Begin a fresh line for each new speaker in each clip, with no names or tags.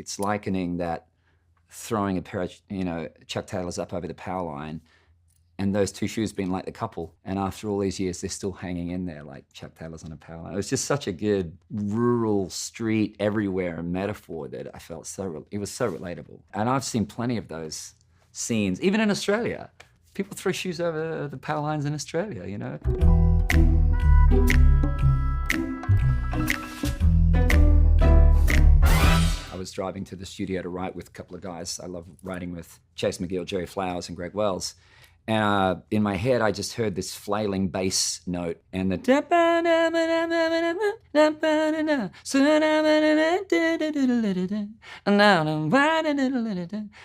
It's likening that throwing a pair of, Chuck Taylors up over the power line, and those two shoes being like the couple. And after all these years, they're still hanging in there like Chuck Taylors on a power line. It was just such a good rural street everywhere metaphor that I felt it was so relatable. And I've seen plenty of those scenes, even in Australia. People throw shoes over the power lines in Australia, I was driving to the studio to write with a couple of guys. I love writing with Chase McGill, Jerry Flowers, and Greg Wells. And in my head, I just heard this flailing bass note and the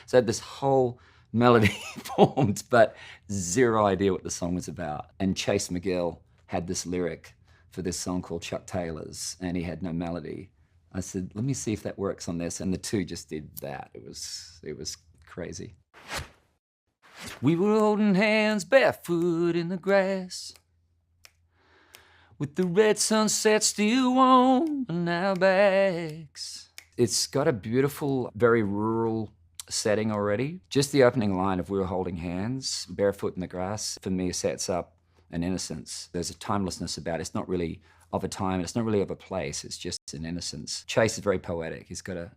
so this whole melody formed, but zero idea what the song was about. And Chase McGill had this lyric for this song called Chuck Taylors, and he had no melody. I said, let me see if that works on this, and the two just did that. It was crazy. We were holding hands barefoot in the grass, with the red sunset still warm on our backs. It's got a beautiful, very rural setting already. Just the opening line of we were holding hands, barefoot in the grass, for me sets up an innocence. There's a timelessness about it. It's not really of a time, it's not really of a place, it's just an innocence. Chase is very poetic. He's got a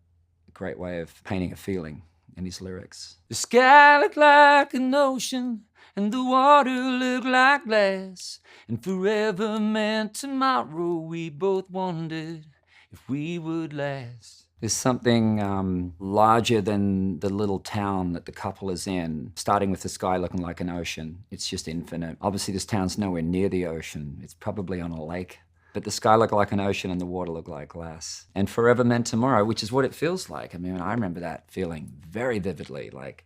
great way of painting a feeling in his lyrics. The sky looked like an ocean, and the water looked like glass, and forever meant tomorrow. We both wondered if we would last. There's something larger than the little town that the couple is in, starting with the sky looking like an ocean. It's just infinite. Obviously, this town's nowhere near the ocean. It's probably on a lake. But the sky looked like an ocean and the water looked like glass. And forever meant tomorrow, which is what it feels like. I mean, I remember that feeling very vividly, like,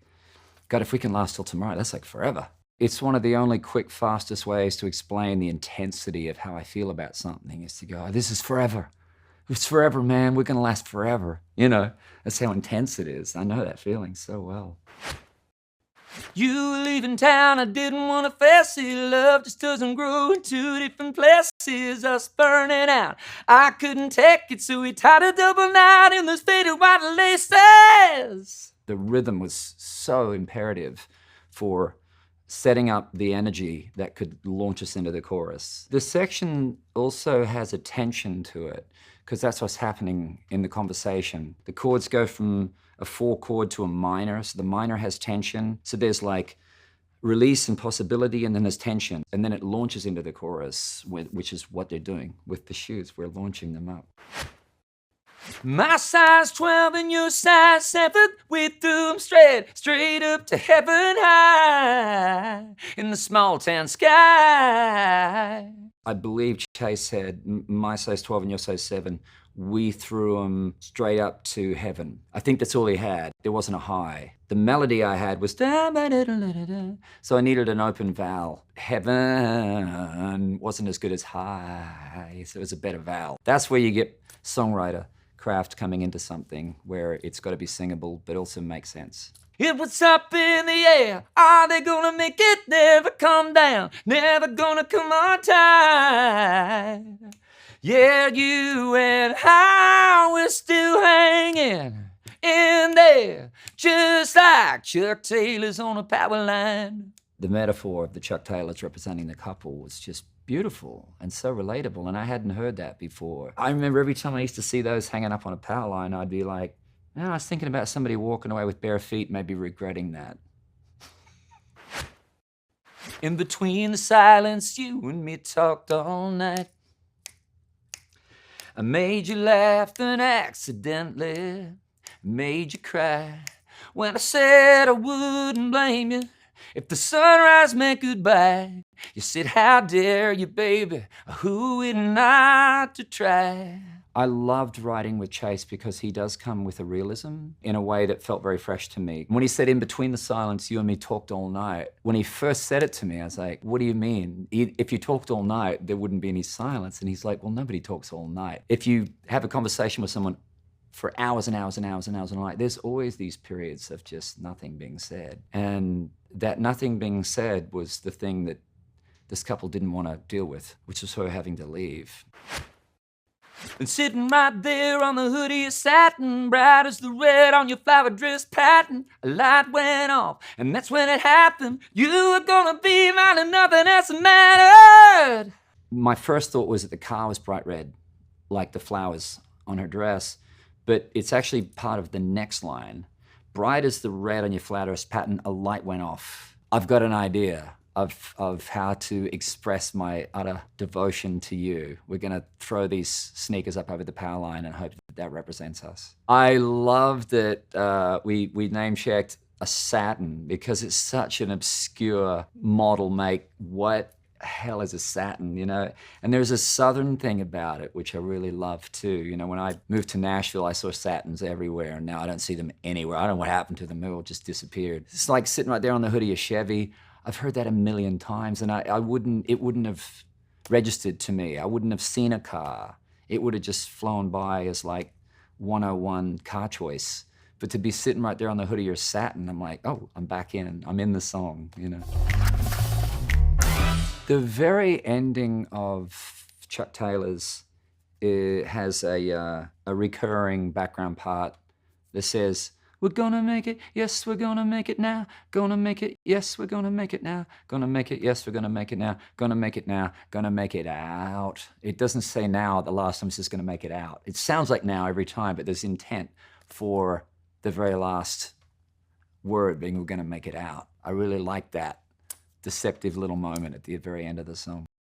God, if we can last till tomorrow, that's like forever. It's one of the only quick, fastest ways to explain the intensity of how I feel about something is to go, oh, this is forever. It's forever, man. We're going to last forever. That's how intense it is. I know that feeling so well. You were leaving town, I didn't want to face it. Love just doesn't grow in two different places. Us burning out, I couldn't take it, so we tied a double knot in those faded white laces. The rhythm was so imperative for setting up the energy that could launch us into the chorus. The section also has a tension to it, because that's what's happening in the conversation. The chords go from a 4 chord to a minor, so the minor has tension. So there's like release and possibility, and then there's tension. And then it launches into the chorus, which is what they're doing with the shoes. We're launching them up. My size 12 and your size 7, we threw them straight up to heaven high in the small town sky. I believe Chase said, my size 12 and your size 7, we threw them straight up to heaven. I think that's all he had. There wasn't a high. The melody I had was da ba da da da da da. So I needed an open vowel. Heaven wasn't as good as high, so it was a better vowel. That's where you get songwriter craft coming into something where it's got to be singable but also make sense. It was up in the air, are they gonna make it? Never come down, never gonna come on time. Yeah, you and I, we're still hanging in there, just like Chuck Taylors on a power line. The metaphor of the Chuck Taylors representing the couple was just beautiful and so relatable, and I hadn't heard that before. I remember every time I used to see those hanging up on a power line, I'd be like, I was thinking about somebody walking away with bare feet, maybe regretting that. In between the silence, you and me talked all night. I made you laugh, then accidentally made you cry. When I said I wouldn't blame you if the sunrise meant goodbye, you said, how dare you, baby, who would not to try? I loved writing with Chase because he does come with a realism in a way that felt very fresh to me. When he said, in between the silence, you and me talked all night, when he first said it to me, I was like, what do you mean? If you talked all night, there wouldn't be any silence. And he's like, well, nobody talks all night. If you have a conversation with someone for hours and hours and hours and hours and night, there's always these periods of just nothing being said. And that nothing being said was the thing that this couple didn't want to deal with, which was her having to leave. And sitting right there on the hoodie of satin, bright as the red on your flower dress pattern, a light went off, and that's when it happened. You were gonna be mine and nothing else mattered. My first thought was that the car was bright red, like the flowers on her dress, but it's actually part of the next line. Bright as the red on your flower dress pattern, a light went off. I've got an idea of how to express my utter devotion to you. We're gonna throw these sneakers up over the power line and hope that represents us. I love that we name-checked a satin because it's such an obscure model make. What hell is a satin, you know? And there's a Southern thing about it, which I really love too. You know, when I moved to Nashville, I saw satins everywhere, and now I don't see them anywhere. I don't know what happened to them, they all just disappeared. It's like sitting right there on the hoodie of Chevy. I've heard that a million times, and it wouldn't have registered to me. I wouldn't have seen a car. It would have just flown by as like 101 car choice. But to be sitting right there on the hoodie of satin, I'm like, oh, I'm back in. I'm in the song, you know. The very ending of Chuck Taylor's has a recurring background part that says, we're gonna make it, yes, we're gonna make it now. Gonna make it, yes, we're gonna make it now. Gonna make it, yes, we're gonna make it now. Gonna make it now, gonna make it out. It doesn't say now at the last time, it's just gonna make it out. It sounds like now every time, but there's intent for the very last word being, we're gonna make it out. I really like that deceptive little moment at the very end of the song.